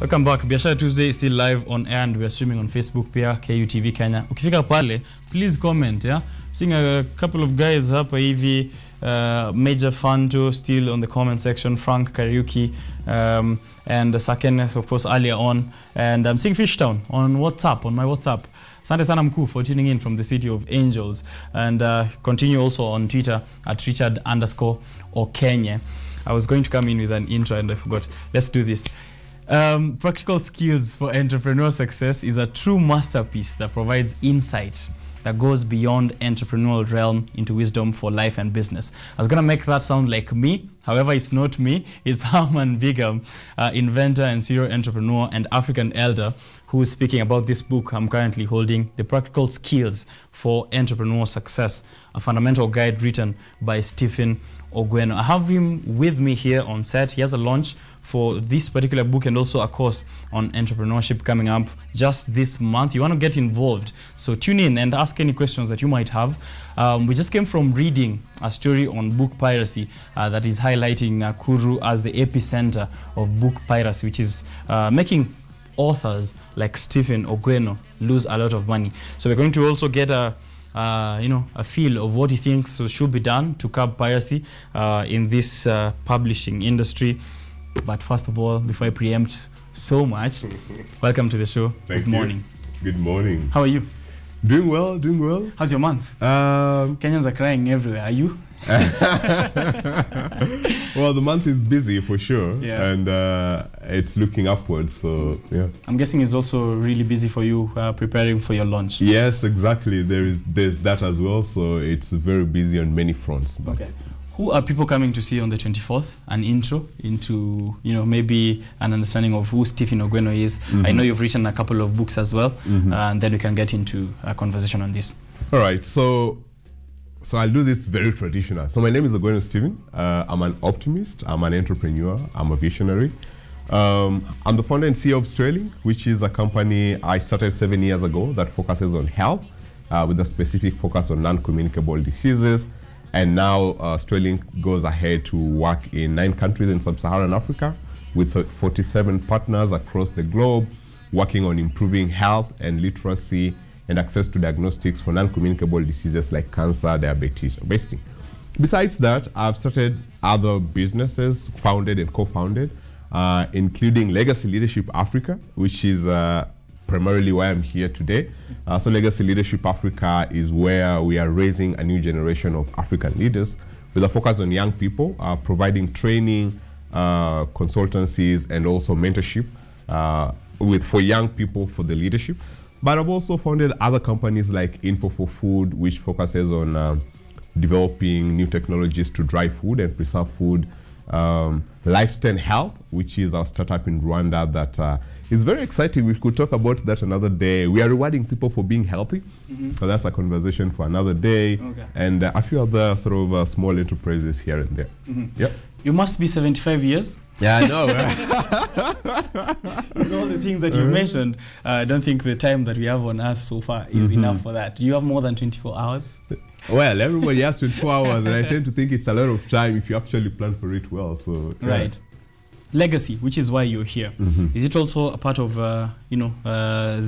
Welcome back. Biashara Tuesday is still live on air and we are streaming on Facebook pia, KUTV Kenya. Ukifika pale, please comment, yeah? Seeing a couple of guys hapa hivi, Major Fanto still on the comment section, Frank Kariuki, and Sakenneth, of course, earlier on. And I'm seeing Fishtown on WhatsApp, on my WhatsApp. Asante sana mkuu for tuning in from the city of Angels. And continue also on Twitter at Richard_Okenye. I was going to come in with an intro and I forgot. Let's do this. Practical Skills for Entrepreneur Success is a true masterpiece that provides insight that goes beyond entrepreneurial realm into wisdom for life and business. I was going to make that sound like me. However, it's not me. It's Harman Bigam, inventor and serial entrepreneur and African elder, who is speaking about this book I'm currently holding, The Practical Skills for Entrepreneur Success, a fundamental guide written by Stephen Ogweno. I have him with me here on set. He has a launch for this particular book and also a course on entrepreneurship coming up just this month. You want to get involved, so tune in and ask any questions that you might have. We just came from reading a story on book piracy that is highlighting Nakuru as the epicenter of book piracy, which is making authors like Stephen Ogweno lose a lot of money. So we're going to also get a feel of what he thinks should be done to curb piracy in this publishing industry. But first of all, before I preempt so much, welcome to the show. Good morning. Good morning. How are you? Doing well, doing well. How's your month? Kenyans are crying everywhere. Are you? Well, the month is busy for sure, yeah. And it's looking upwards, so yeah. I'm guessing it's also really busy for you preparing for your launch. Yes, exactly. There's that as well, so it's very busy on many fronts. But okay. Who are people coming to see on the 24th? An intro into, maybe an understanding of who Stephen Ogweno is. I know you've written a couple of books as well, and then we can get into a conversation on this. All right, so I'll do this very traditional. So my name is Ogweno Stephen. I'm an optimist, I'm an entrepreneur, I'm a visionary. I'm the founder and CEO of Sterling, which is a company I started 7 years ago that focuses on health, with a specific focus on non-communicable diseases. And now Sterling goes ahead to work in 9 countries in sub-Saharan Africa with 47 partners across the globe, working on improving health and literacy and access to diagnostics for non-communicable diseases like cancer, diabetes, obesity. Besides that, I've started other businesses, founded and co-founded, including Legacy Leadership Africa, which is primarily why I'm here today. So Legacy Leadership Africa is where we are raising a new generation of African leaders with a focus on young people, providing training, consultancies, and also mentorship for young people for the leadership. But I've also founded other companies like Info for Food, which focuses on developing new technologies to dry food and preserve food. Lifestyle Health, which is our startup in Rwanda that is very exciting. We could talk about that another day. We are rewarding people for being healthy. So that's a conversation for another day. Okay. And a few other sort of small enterprises here and there. Yep. You must be 75 years. Yeah, I know. With all the things that you've mentioned, I don't think the time that we have on Earth so far is enough for that. You have more than 24 hours? Well, everybody has 24 hours, and I tend to think it's a lot of time if you actually plan for it well. So yeah. Right. Legacy, which is why you're here. Is it also a part of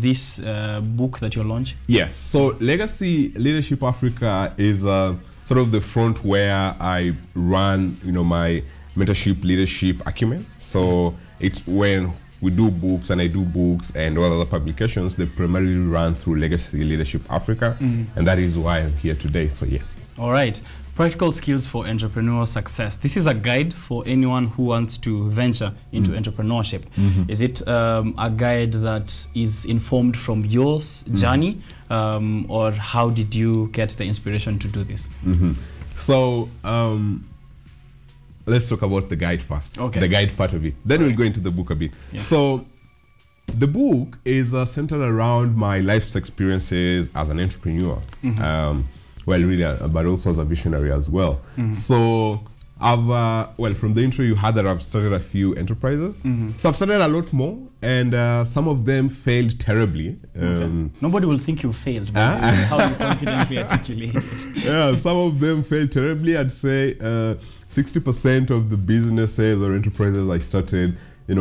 this book that you're launching? Yes. So Legacy Leadership Africa is sort of the front where I run, my mentorship leadership acumen. So it's when we do books, and I do books and all other publications, they primarily run through Legacy Leadership Africa, and that is why I'm here today. So yes. All right. Practical Skills for Entrepreneurial Success. This is a guide for anyone who wants to venture into entrepreneurship. Is it a guide that is informed from your journey, or how did you get the inspiration to do this? So let's talk about the guide first. Okay. The guide part of it. Then we'll go into the book a bit. Yeah. So the book is centered around my life's experiences as an entrepreneur. Well, really, but also as a visionary as well. So I've, well, from the intro you had that I've started a few enterprises. So I've started a lot more, and some of them failed terribly. Nobody will think you failed, but how you confidently articulate it. Yeah, some of them failed terribly. I'd say 60% of the businesses or enterprises I started,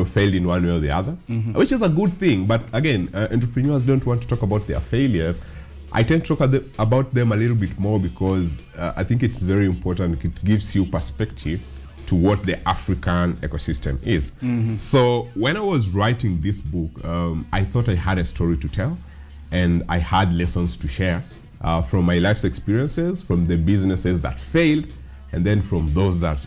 failed in one way or the other, which is a good thing. But again, entrepreneurs don't want to talk about their failures. I tend to talk about them a little bit more because I think it's very important. It gives you perspective to what the African ecosystem is. So when I was writing this book, I thought I had a story to tell, and I had lessons to share from my life's experiences, from the businesses that failed, and then from those that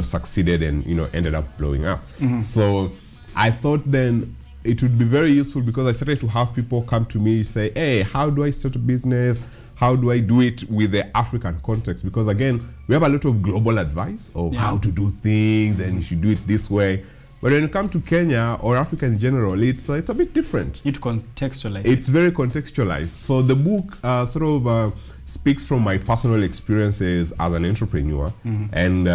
succeeded and ended up blowing up. So I thought then it would be very useful, because I started to have people come to me say, hey, how do I start a business? How do I do it with the African context? Because again, we have a lot of global advice of how to do things, and you should do it this way. But when you come to Kenya or Africa in general, it's a bit different. You need to contextualize. It's very contextualized. So the book speaks from my personal experiences as an entrepreneur, and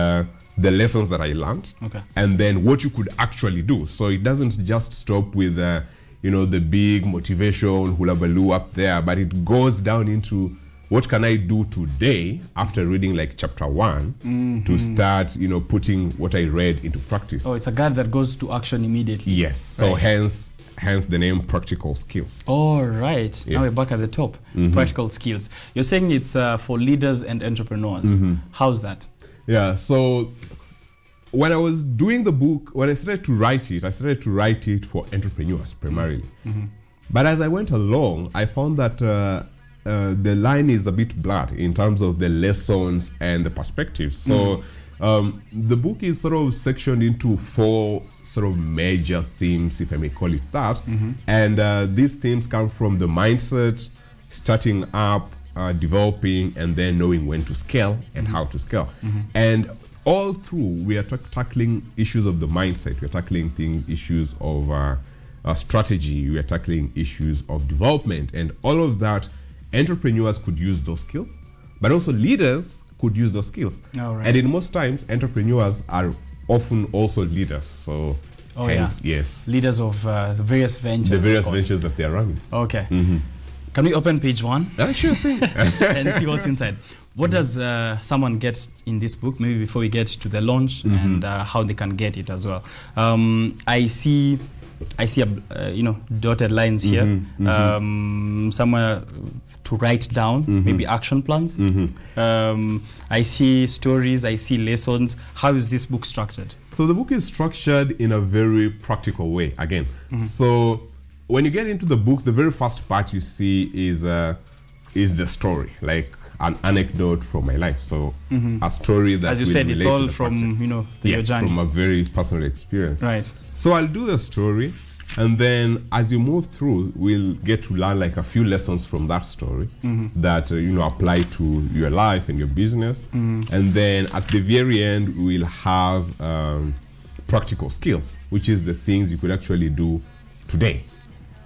the lessons that I learned, and then what you could actually do. So it doesn't just stop with the big motivation hula baloo up there, but it goes down into what can I do today after reading like chapter 1 to start putting what I read into practice. Oh, it's a guide that goes to action immediately. Yes. So hence the name Practical Skills. All right. Now we're back at the top. Practical skills. You're saying it's for leaders and entrepreneurs. How's that? Yeah. So when I was doing the book, when I started to write it for entrepreneurs primarily. But as I went along, I found that the line is a bit blurred in terms of the lessons and the perspectives. So the book is sort of sectioned into 4 sort of major themes, if I may call it that. And these themes come from the mindset, starting up, developing, and then knowing when to scale and how to scale. And all through, we are tackling issues of the mindset. We're tackling issues of strategy. We are tackling issues of development. And all of that, entrepreneurs could use those skills, but also leaders could use those skills. And in most times, entrepreneurs are often also leaders. So hence, yes. Leaders of the various ventures. The various ventures that they are running. Okay. Can we open page 1? Sure thing. And see what's inside. What does someone get in this book? Maybe before we get to the launch and how they can get it as well. I see a dotted lines here. Somewhere to write down, maybe action plans. I see stories, I see lessons. How is this book structured? So the book is structured in a very practical way, again. So when you get into the book, the very first part you see is the story, like an anecdote from my life. So a story that, as you said, it's all from your journey, from a very personal experience. Right. So I'll do the story, and then as you move through, we'll get to learn like a few lessons from that story that apply to your life and your business. And then at the very end, we'll have practical skills, which is the things you could actually do today.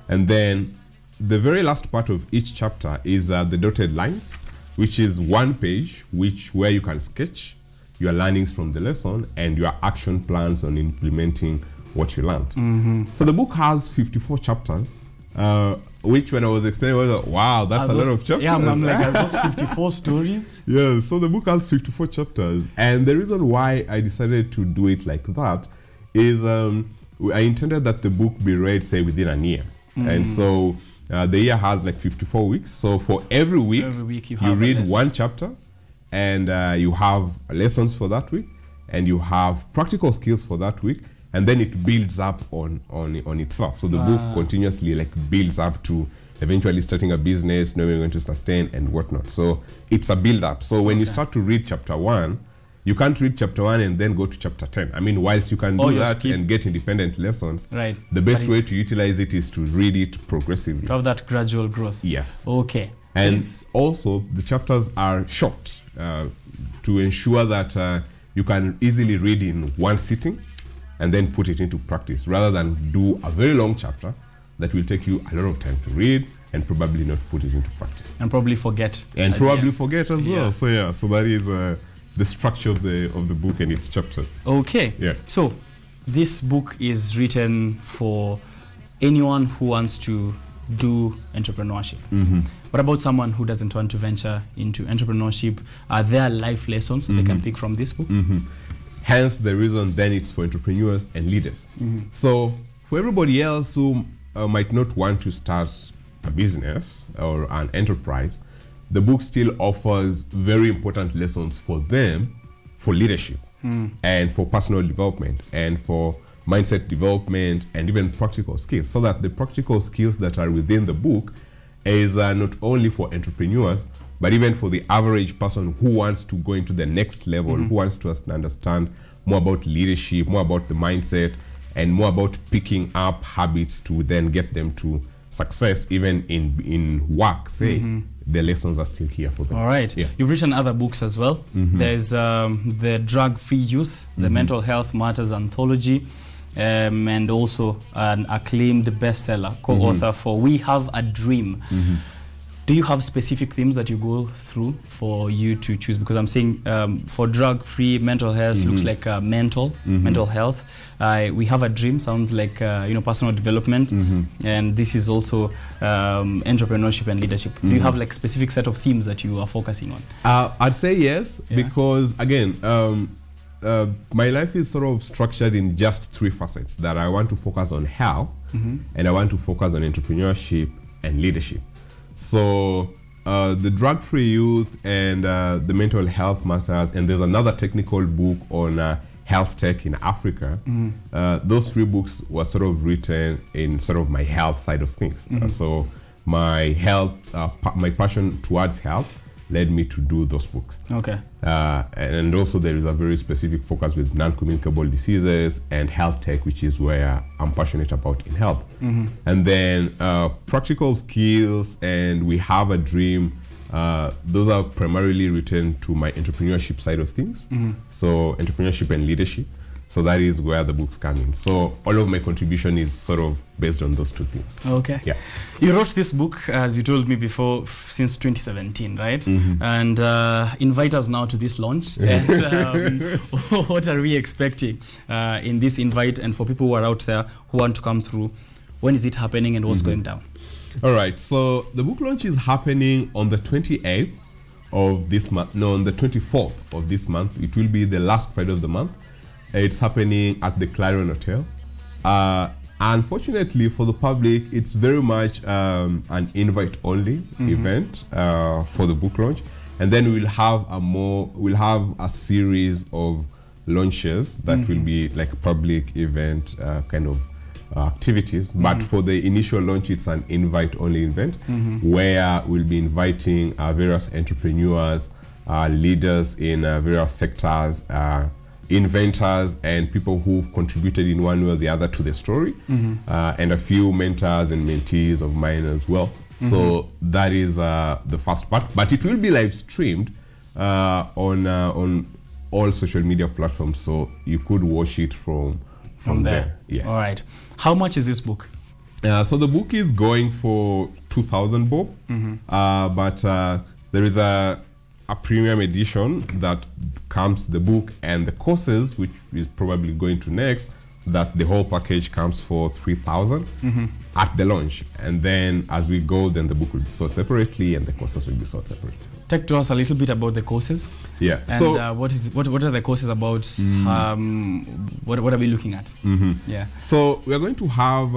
And then the very last part of each chapter is the dotted lines, which is 1 page, where you can sketch your learnings from the lesson and your action plans on implementing what you learned. So the book has 54 chapters, which when I was explaining, I was like, wow, that's a lot of chapters. Yeah, I'm like, are those 54 stories? Yeah, so the book has 54 chapters. And the reason why I decided to do it like that is I intended that the book be read, say, within a year. And so the year has like 54 weeks. So for every week you read 1 chapter, and you have lessons for that week, and you have practical skills for that week, and then it builds up on itself. So the book continuously like builds up to eventually starting a business, knowing when to sustain and whatnot. So it's a build up. So when you start to read chapter 1, you can't read chapter 1 and then go to chapter 10. I mean, whilst you can do that and get independent lessons, the best way to utilize it is to read it progressively. To have that gradual growth. Yes. Okay. And also, the chapters are short to ensure that you can easily read in one sitting and then put it into practice, rather than do a very long chapter that will take you a lot of time to read and probably not put it into practice. And probably forget. And probably forget as well. So yeah, so that is the structure of the book and its chapters. Okay. Yeah. So this book is written for anyone who wants to do entrepreneurship. What about someone who doesn't want to venture into entrepreneurship? Are there life lessons that they can pick from this book? Hence the reason then it's for entrepreneurs and leaders. So for everybody else who might not want to start a business or an enterprise, the book still offers very important lessons for them for leadership and for personal development and for mindset development and even practical skills, so that the practical skills that are within the book is not only for entrepreneurs, but even for the average person who wants to go into the next level, who wants to understand more about leadership, more about the mindset, and more about picking up habits to then get them to success, even in work, say. The lessons are still here for them. All right. Yeah. You've written other books as well. There's the Drug-Free Youth, the Mental Health Matters Anthology, and also an acclaimed bestseller, co-author for We Have a Dream. Do you have specific themes that you go through for you to choose? Because I'm saying for drug-free mental health looks like mental health. We Have a Dream sounds like personal development, and this is also entrepreneurship and leadership. Do you have like specific set of themes that you are focusing on? I'd say yes, because again, my life is sort of structured in just 3 facets: that I want to focus on health, and I want to focus on entrepreneurship and leadership. So the Drug-Free Youth and the Mental Health Matters, and there's another technical book on health tech in Africa. Those 3 books were sort of written in sort of my health side of things. So my health, my passion towards health led me to do those books. Okay. And also there is a very specific focus with non-communicable diseases and health tech, which is where I'm passionate about in health. And then practical skills and We Have a Dream, those are primarily written to my entrepreneurship side of things. So entrepreneurship and leadership. So that is where the books come in. So all of my contribution is sort of based on those 2 themes. Okay. Yeah. You wrote this book, as you told me before, since 2017, right? And invite us now to this launch. And what are we expecting in this invite? And for people who are out there who want to come through, when is it happening and what's going down? All right. So the book launch is happening on the 28th of this month. No, on the 24th of this month. It will be the last Friday of the month. It's happening at the Clarion Hotel. Unfortunately for the public, it's very much an invite-only event for the book launch, and then we'll have a series of launches that will be like public event kind of activities. But for the initial launch, it's an invite-only event where we'll be inviting various entrepreneurs, leaders in various sectors, inventors, and people who've contributed in one way or the other to the story, and a few mentors and mentees of mine as well. So that is the first part, but it will be live streamed on all social media platforms, so you could watch it from there. Yes. All right. How much is this book? So the book is going for 2,000 bob, but there is a premium edition that comes the book and the courses, which is probably going to next, that the whole package comes for 3,000 at the launch. And then as we go, then the book will be sold separately and the courses will be sold separately. Talk to us a little bit about the courses. Yeah. And so what are the courses about? What are we looking at? Yeah. So we are going to have,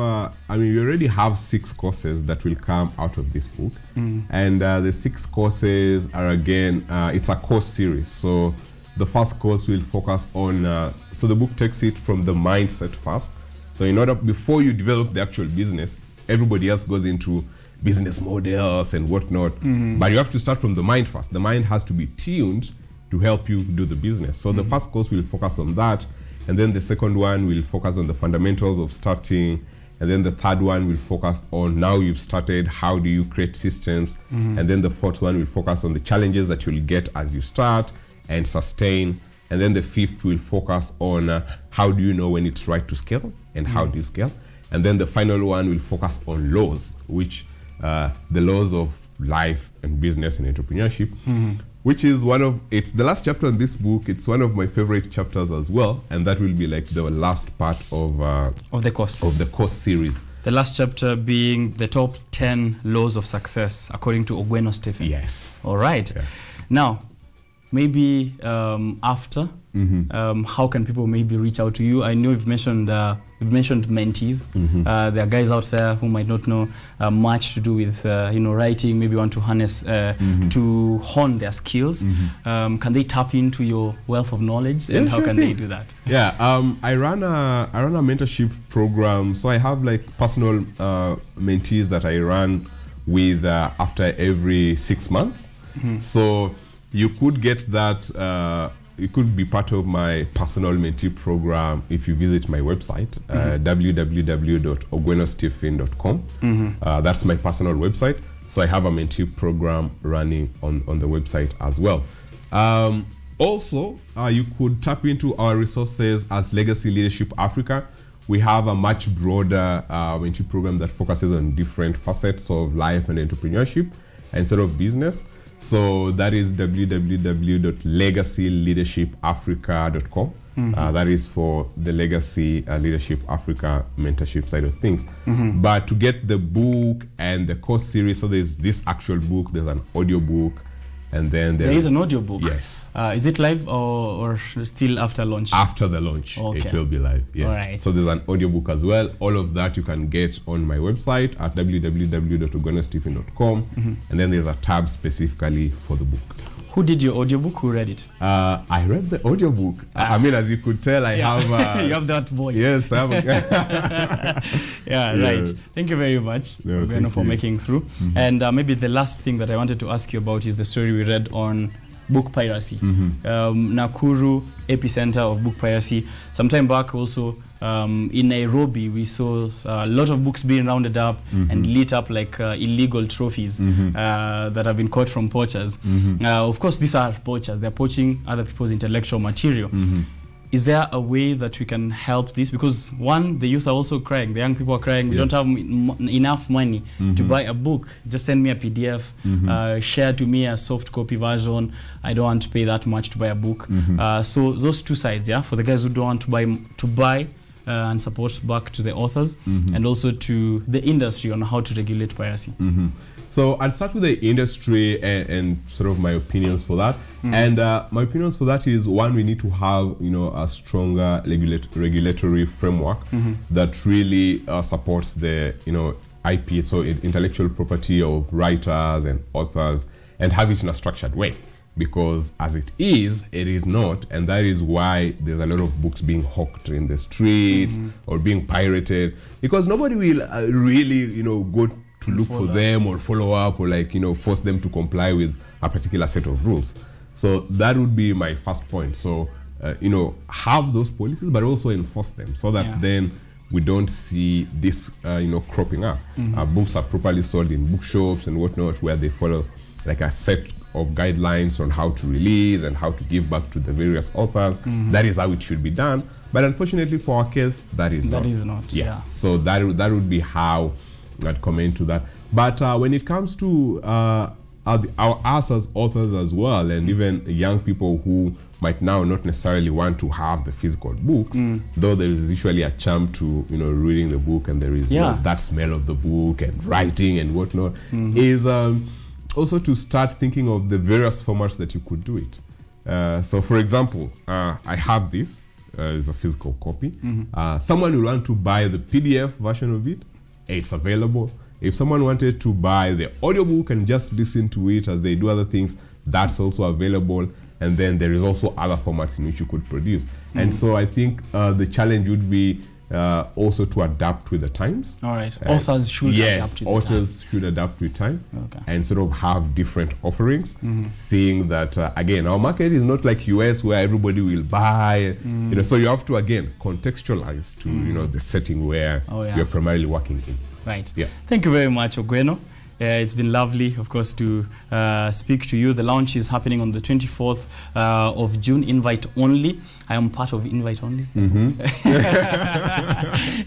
we already have 6 courses that will come out of this book. And the 6 courses are, again, it's a course series. So the first course will focus on, so the book takes it from the mindset first. So in order, before you develop the actual business, everybody else goes into business models and whatnot, but you have to start from the mind first. The mind has to be tuned to help you do the business. So the first course will focus on that, and then the second one will focus on the fundamentals of starting, and then the third one will focus on, now you've started, how do you create systems, and then the fourth one will focus on the challenges that you'll get as you start and sustain, and then the fifth will focus on how do you know when it's right to scale and how do you scale, and then the final one will focus on laws, which the laws of life and business and entrepreneurship, which is it's the last chapter in this book. It's one of my favorite chapters as well, and that will be like the last part of the course series. The last chapter being the top 10 laws of success according to Ogweno Stephen. Yes. All right. Yeah. Now, maybe after, how can people maybe reach out to you? I know you've mentioned mentees. There are guys out there who might not know much to do with writing, maybe want to harness to hone their skills. Can they tap into your wealth of knowledge, and how can they do that? Yeah, I run a mentorship program, so I have like personal mentees that I run with after every 6 months. So you could get that. You could be part of my personal mentee program if you visit my website, www.ogwenostephen.com. That's my personal website. So I have a mentee program running on the website as well. Also, you could tap into our resources as Legacy Leadership Africa. We have a much broader mentee program that focuses on different facets of life and entrepreneurship and sort of business. So that is www.legacyleadershipafrica.com. That is for the Legacy Leadership Africa mentorship side of things. But to get the book and the course series, so there's this actual book, there's an audio book, and then there is an audio book. Yes. Is it live or still after launch? After the launch, it will be live. Yes. All right. So there's an audio book as well. All of that you can get on my website at www.ogwenostephen.com, and then there's a tab specifically for the book. Who did your audiobook? Who read it? I read the audiobook. I mean, as you could tell, I have... you have that voice. Yes, I have. Right. Thank you very much, Ogweno, for making through. And maybe the last thing that I wanted to ask you about is the story we read on book piracy. Nakuru, epicenter of book piracy. Sometime back also in Nairobi, we saw a lot of books being rounded up and lit up like illegal trophies that have been caught from poachers. Of course, these are poachers. They're poaching other people's intellectual material. Is there a way that we can help this? Because one, the youth are also crying. The young people are crying. We don't have enough money to buy a book. Just send me a PDF. Share to me a soft copy version. I don't want to pay that much to buy a book. So those two sides, for the guys who don't want to buy and support back to the authors, and also to the industry on how to regulate piracy. So I'll start with the industry and sort of my opinions for that. And my opinions for that is, one, we need to have a stronger regulatory framework that really supports the IP, so intellectual property of writers and authors, and have it in a structured way. Because as it is not, and that is why there's a lot of books being hawked in the streets or being pirated, because nobody will really go to look for them or follow up or force them to comply with a particular set of rules. So that would be my first point. So have those policies, but also enforce them, so that then we don't see this cropping up. Books are properly sold in bookshops and whatnot, where they follow like a set of guidelines on how to release and how to give back to the various authors. That is how it should be done. But unfortunately for our case, that is not. So that would be how I'd comment to that. But when it comes to us as authors as well, and even young people who might now not necessarily want to have the physical books, though there is usually a charm to reading the book, and there is that smell of the book and writing and whatnot, is also to start thinking of the various formats that you could do it. So for example, I have this is a physical copy. Someone will want to buy the PDF version of it, it's available. If someone wanted to buy the audiobook and just listen to it as they do other things, that's also available. And then there is also other formats in which you could produce. And so I think the challenge would be also to adapt with the times. All right. Authors should adapt with the time. Authors should adapt with time and sort of have different offerings, seeing that, again, our market is not like US where everybody will buy. So you have to, again, contextualize to the setting where you're primarily working in. Right. Yeah. Thank you very much, Ogweno. It's been lovely, of course, to speak to you. The launch is happening on the 24th of June, invite only. I am part of invite only.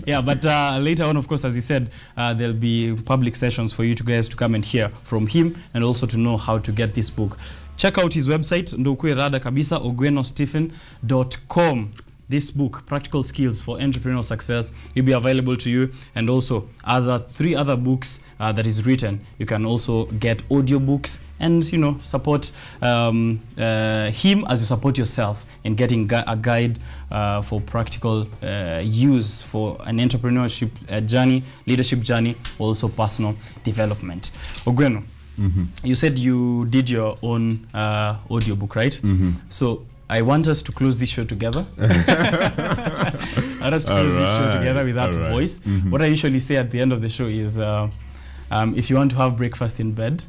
But later on, of course, as he said, there'll be public sessions for you guys to come and hear from him, and also to know how to get this book. Check out his website, ndo ukue rada kabisa, ogwenostephen.com. this book, Practical Skills for Entrepreneurial Success, will be available to you, and also 3 other books that is written. You can also get audiobooks and, you know, support him as you support yourself in getting a guide for practical use for an entrepreneurship journey, leadership journey, also personal development. Ogweno, you said you did your own audiobook, right? So I want us to close this show together. I want us to close this show together with that voice. What I usually say at the end of the show is, if you want to have breakfast in bed,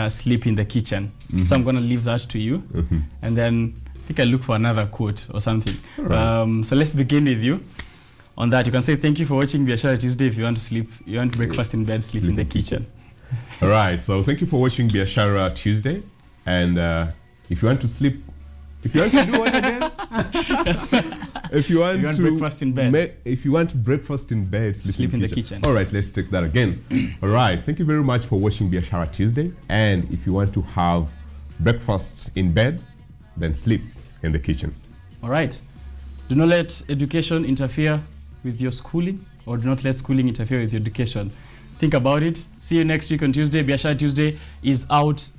sleep in the kitchen. So I'm going to leave that to you. And then I think I'll look for another quote or something. So let's begin with you. On that, you can say thank you for watching Biashara Tuesday. If you want to sleep, you want breakfast in bed, sleep in the kitchen. All right, so thank you for watching Biashara Tuesday. And if you want to sleep, if you want to do what again? If you want breakfast in bed. If you want breakfast in bed, sleep in the kitchen. All right, let's take that again. All right, thank you very much for watching Biashara Tuesday. And if you want to have breakfast in bed, then sleep in the kitchen. All right. Do not let education interfere with your schooling, or do not let schooling interfere with your education. Think about it. See you next week on Tuesday. Biashara Tuesday is out